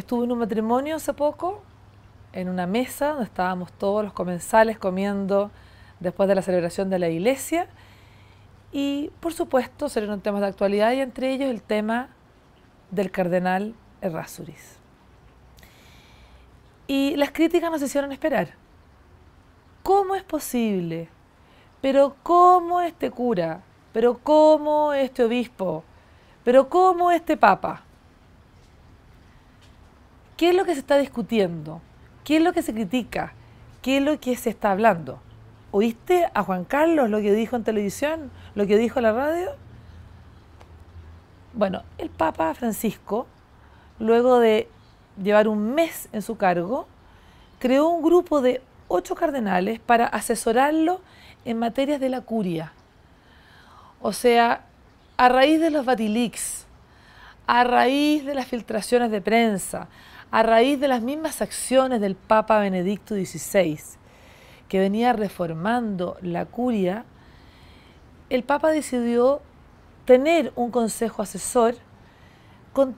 estuve en un matrimonio hace poco, en una mesa donde estábamos todos los comensales comiendo después de la celebración de la iglesia y, por supuesto, salieron temas de actualidad y entre ellos el tema del cardenal Errázuriz. Y las críticas nos hicieron esperar. ¿Cómo es posible? ¿Pero cómo este cura? ¿Pero cómo este obispo? ¿Pero cómo este papa? ¿Qué es lo que se está discutiendo? ¿Qué es lo que se critica? ¿Qué es lo que se está hablando? ¿Oíste a Juan Carlos lo que dijo en televisión? ¿Lo que dijo en la radio? Bueno, el Papa Francisco, luego de llevar un mes en su cargo, creó un grupo de 8 cardenales para asesorarlo en materias de la curia. O sea, a raíz de los Batilix, a raíz de las filtraciones de prensa, a raíz de las mismas acciones del Papa Benedicto XVI, que venía reformando la curia, el Papa decidió tener un consejo asesor con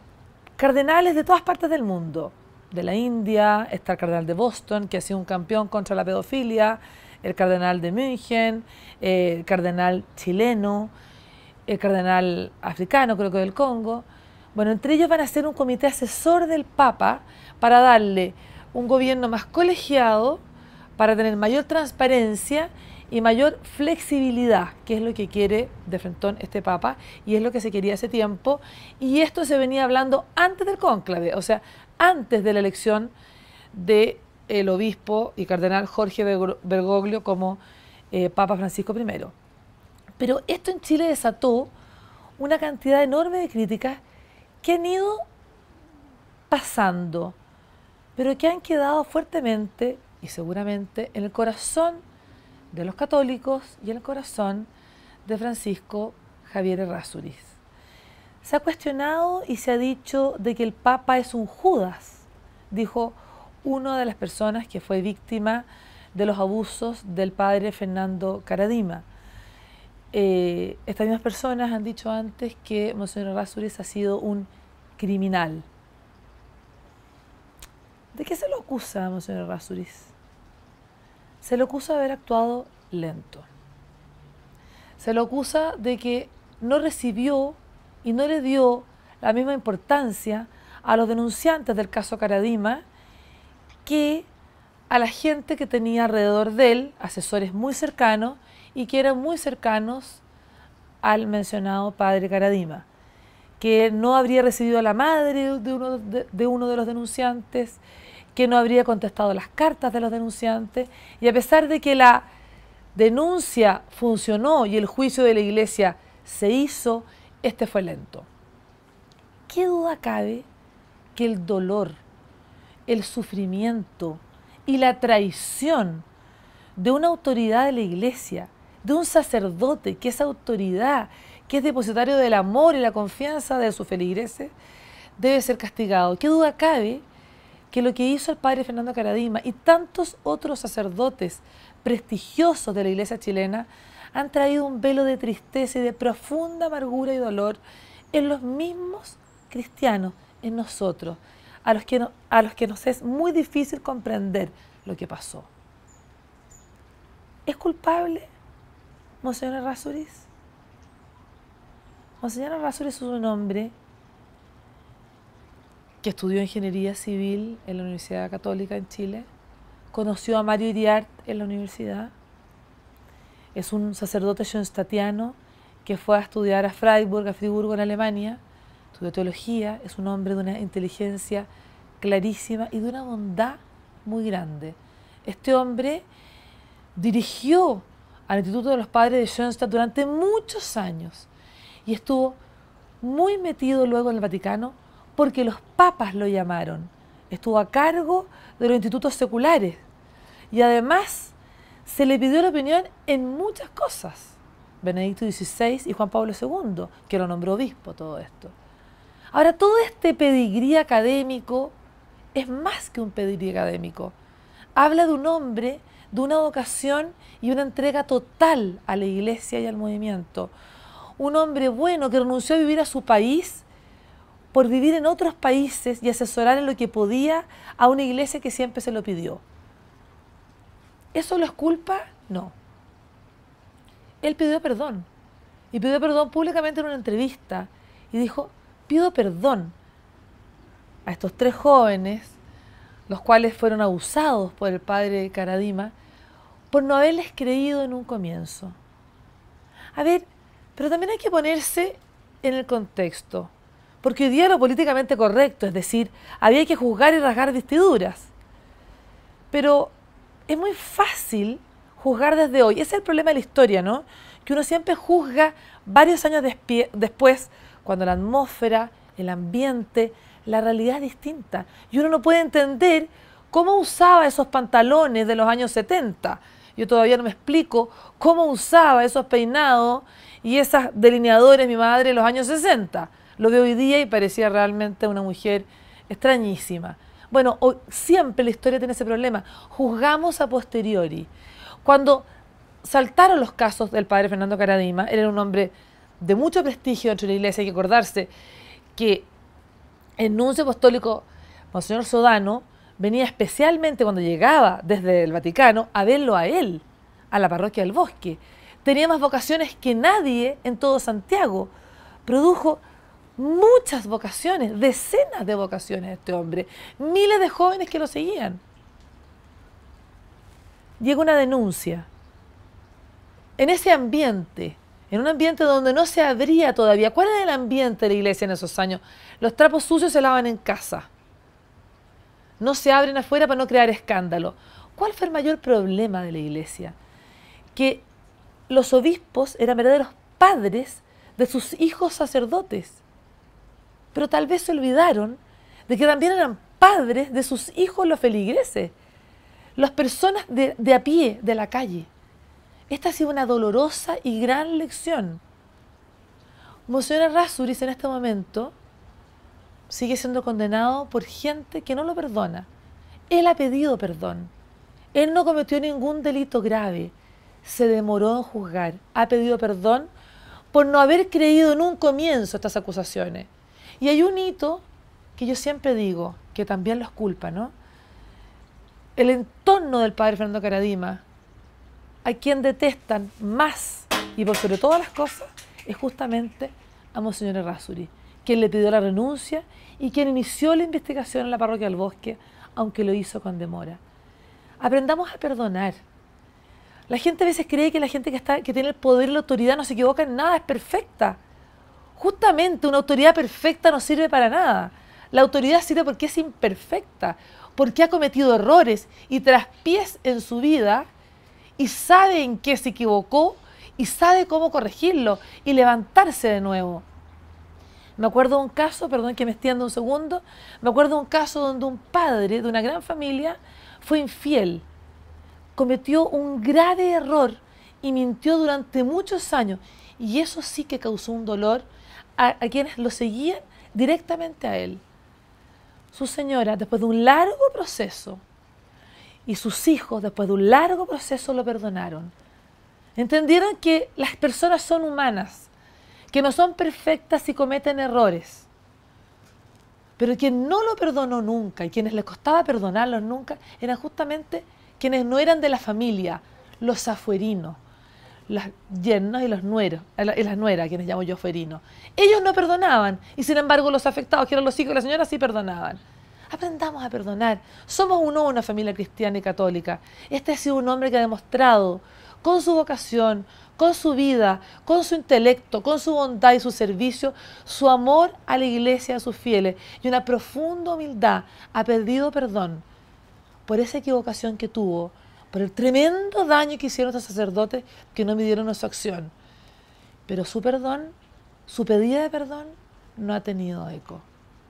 cardenales de todas partes del mundo. De la India, está el cardenal de Boston, que ha sido un campeón contra la pedofilia, el cardenal de München, el cardenal chileno, el cardenal africano, creo que del Congo. Bueno, entre ellos van a ser un comité asesor del Papa para darle un gobierno más colegiado, para tener mayor transparencia y mayor flexibilidad, que es lo que quiere de frentón este Papa y es lo que se quería hace tiempo. Y esto se venía hablando antes del cónclave, o sea, antes de la elección del obispo y cardenal Jorge Bergoglio como Papa Francisco I. Pero esto en Chile desató una cantidad enorme de críticas que han ido pasando, pero que han quedado fuertemente y seguramente en el corazón de los católicos y en el corazón de Francisco Javier Errázuriz. Se ha cuestionado y se ha dicho de que el Papa es un Judas, dijo una de las personas que fue víctima de los abusos del padre Fernando Karadima. Estas mismas personas han dicho antes que Monseñor Errázuriz ha sido un criminal. ¿De qué se lo acusa a Monseñor Errázuriz? Se le acusa de haber actuado lento. Se le acusa de que no recibió y no le dio la misma importancia a los denunciantes del caso Karadima que a la gente que tenía alrededor de él, asesores muy cercanos y que eran muy cercanos al mencionado padre Karadima, que no habría recibido a la madre de uno de los denunciantes, que no habría contestado las cartas de los denunciantes, y a pesar de que la denuncia funcionó y el juicio de la iglesia se hizo, este fue lento. ¿Qué duda cabe que el dolor, el sufrimiento y la traición de una autoridad de la iglesia, de un sacerdote que es autoridad, que es depositario del amor y la confianza de sus feligreses, debe ser castigado? ¿Qué duda cabe que lo que hizo el padre Fernando Karadima y tantos otros sacerdotes prestigiosos de la iglesia chilena han traído un velo de tristeza y de profunda amargura y dolor en los mismos cristianos, en nosotros, a los que nos es muy difícil comprender lo que pasó? ¿Es culpable Monseñor Errázuriz? Monseñor Errázuriz es un hombre que estudió ingeniería civil en la Universidad Católica en Chile, conoció a Mario Iriart en la universidad, es un sacerdote schoenstattiano que fue a estudiar a Friburgo en Alemania, estudió teología, es un hombre de una inteligencia clarísima y de una bondad muy grande. Este hombre dirigió al Instituto de los Padres de Schoenstatt durante muchos años y estuvo muy metido luego en el Vaticano porque los papas lo llamaron. Estuvo a cargo de los institutos seculares y además se le pidió la opinión en muchas cosas. Benedicto XVI y Juan Pablo II, que lo nombró obispo, todo esto. Ahora, todo este pedigrí académico es más que un pedigrí académico. Habla de un hombre, de una vocación y una entrega total a la iglesia y al movimiento. Un hombre bueno que renunció a vivir a su país por vivir en otros países y asesorar en lo que podía a una iglesia que siempre se lo pidió. ¿Eso lo es culpa? No. Él pidió perdón. Y pidió perdón públicamente en una entrevista. Y dijo, pido perdón a estos 3 jóvenes, los cuales fueron abusados por el padre Karadima, por no haberles creído en un comienzo. A ver, pero también hay que ponerse en el contexto. Porque hoy día lo políticamente correcto, es decir, había que juzgar y rasgar vestiduras. Pero es muy fácil juzgar desde hoy. Ese es el problema de la historia, ¿no? Que uno siempre juzga varios años después, cuando la atmósfera, el ambiente, la realidad es distinta. Y uno no puede entender cómo usaba esos pantalones de los años 70. Yo todavía no me explico cómo usaba esos peinados y esas delineadores mi madre en los años 60. Lo veo hoy día y parecía realmente una mujer extrañísima. Bueno, siempre la historia tiene ese problema. Juzgamos a posteriori. Cuando saltaron los casos del padre Fernando Karadima, él era un hombre de mucho prestigio dentro de la iglesia. Hay que acordarse que el nuncio apostólico, Monseñor Sodano, venía especialmente cuando llegaba desde el Vaticano a verlo a él, a la parroquia del Bosque. Tenía más vocaciones que nadie en todo Santiago. Produjo muchas vocaciones, decenas de vocaciones este hombre, miles de jóvenes que lo seguían. Llega una denuncia. En ese ambiente, en un ambiente donde no se abría todavía, ¿cuál era el ambiente de la iglesia en esos años? Los trapos sucios se lavan en casa. No se abren afuera para no crear escándalo. ¿Cuál fue el mayor problema de la iglesia? Que los obispos eran verdaderos padres de sus hijos sacerdotes. Pero tal vez se olvidaron de que también eran padres de sus hijos los feligreses, las personas de a pie, de la calle. Esta ha sido una dolorosa y gran lección. Monseñor Errázuriz en este momento sigue siendo condenado por gente que no lo perdona. Él ha pedido perdón. Él no cometió ningún delito grave. Se demoró en juzgar. Ha pedido perdón por no haber creído en un comienzo estas acusaciones. Y hay un hito que yo siempre digo, que también los culpa, ¿no? El entorno del padre Fernando Karadima, a quien detestan más y por sobre todas las cosas, es justamente a Monseñor Errázuriz, quien le pidió la renuncia y quien inició la investigación en la parroquia del Bosque, aunque lo hizo con demora. Aprendamos a perdonar. La gente a veces cree que la gente que tiene el poder y la autoridad no se equivoca en nada, es perfecta. Justamente una autoridad perfecta no sirve para nada. La autoridad sirve porque es imperfecta, porque ha cometido errores y traspiés en su vida y sabe en qué se equivocó y sabe cómo corregirlo y levantarse de nuevo. Me acuerdo de un caso, perdón que me extienda un segundo, me acuerdo de un caso donde un padre de una gran familia fue infiel, cometió un grave error y mintió durante muchos años. Y eso sí que causó un dolor a quienes lo seguían directamente a él. Su señora, después de un largo proceso, y sus hijos, después de un largo proceso, lo perdonaron. Entendieron que las personas son humanas, que no son perfectas y cometen errores. Pero quien no lo perdonó nunca y quienes les costaba perdonarlos nunca eran justamente quienes no eran de la familia, los afuerinos, las yernos y los nueros, y las nueras, quienes llamo yo afuerinos. Ellos no perdonaban y sin embargo los afectados, que eran los hijos de la señora, sí perdonaban. Aprendamos a perdonar. Somos una familia cristiana y católica. Este ha sido un hombre que ha demostrado con su vocación, con su vida, con su intelecto, con su bondad y su servicio, su amor a la iglesia, a sus fieles y una profunda humildad. Ha pedido perdón por esa equivocación que tuvo, por el tremendo daño que hicieron estos sacerdotes que no midieron su acción. Pero su perdón, su pedida de perdón, no ha tenido eco.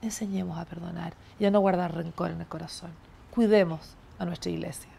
Enseñemos a perdonar y a no guardar rencor en el corazón. Cuidemos a nuestra iglesia.